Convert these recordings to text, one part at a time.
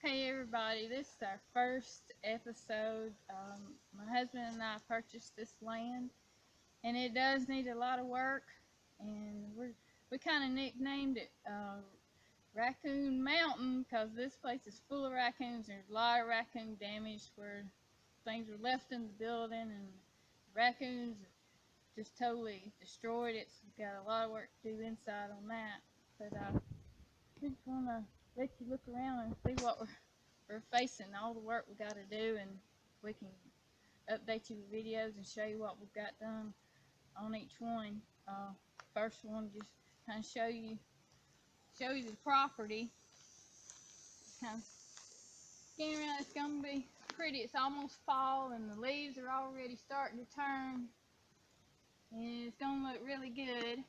Hey everybody, this is our first episode. My husband and I purchased this land, and it does need a lot of work. And we kind of nicknamed it Raccoon Mountain because this place is full of raccoons. There's a lot of raccoon damage where things were left in the building, and raccoons just totally destroyed it. So we've got a lot of work to do inside on that. But we just want to let you look around and see what we're facing, all the work we got to do, and we can update you with videos and show you what we've got done on each one. First one, just kind of show you the property. Kind of scan around. It's gonna be pretty. It's almost fall, and the leaves are already starting to turn, and it's gonna look really good.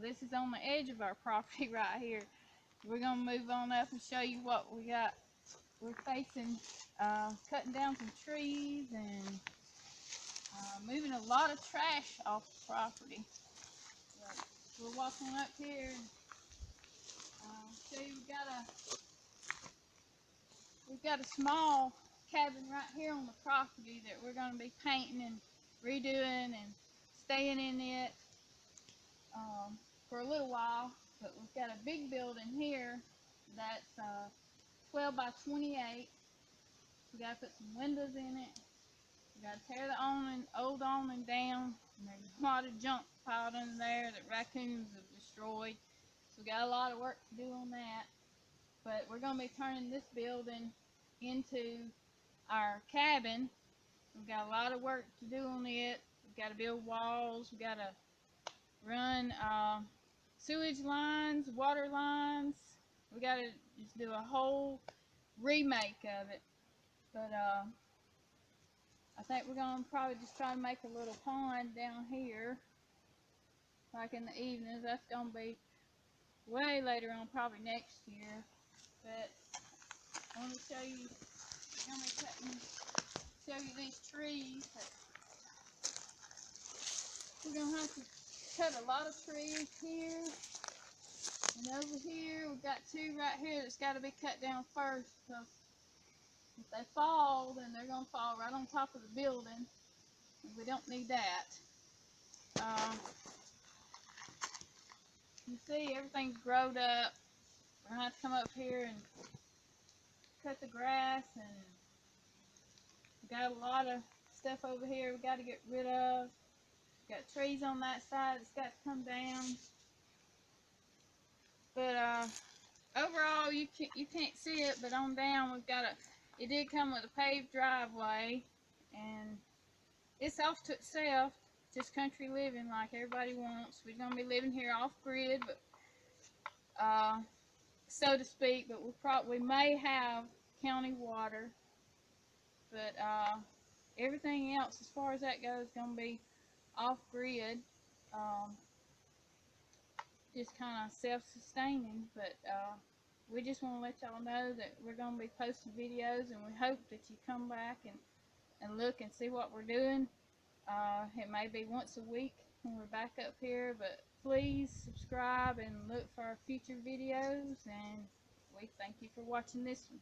This is on the edge of our property right here. We're gonna move on up and show you what we got. We're facing cutting down some trees and moving a lot of trash off the property. But we're walking up here and show you we've got a small cabin right here on the property that we're going to be painting and redoing and staying in it for a little while. But we've got a big building here that's 12 by 28. We got to put some windows in it. We got to tear the old awning down. And there's a lot of junk piled in there that raccoons have destroyed. So we got a lot of work to do on that. But we're going to be turning this building into our cabin. We've got a lot of work to do on it. We've got to build walls. We've got to run sewage lines, water lines. We got to just do a whole remake of it. But I think we're going to probably just try to make a little pond down here, like in the evenings. That's going to be way later on, probably next year. But I want to show you, I'm going to show you these trees. We're going to have to cut a lot of trees here. And over here, we've got two right here that's got to be cut down first. So if they fall, then they're going to fall right on top of the building. And we don't need that. You see, everything's growed up. We're going to have to come up here and cut the grass. And we got a lot of stuff over here we got to get rid of. We've got trees on that side that's got to come down. But overall, you can't see it, but on down we've got it did come with a paved driveway, and it's off to itself, just country living like everybody wants. We're gonna be living here off grid, but so to speak. But we may have county water, but everything else as far as that goes is gonna be off grid. Just kind of self-sustaining, but we just want to let y'all know that we're going to be posting videos, and we hope that you come back and look and see what we're doing. It may be once a week when we're back up here, but please subscribe and look for our future videos, and we thank you for watching this one.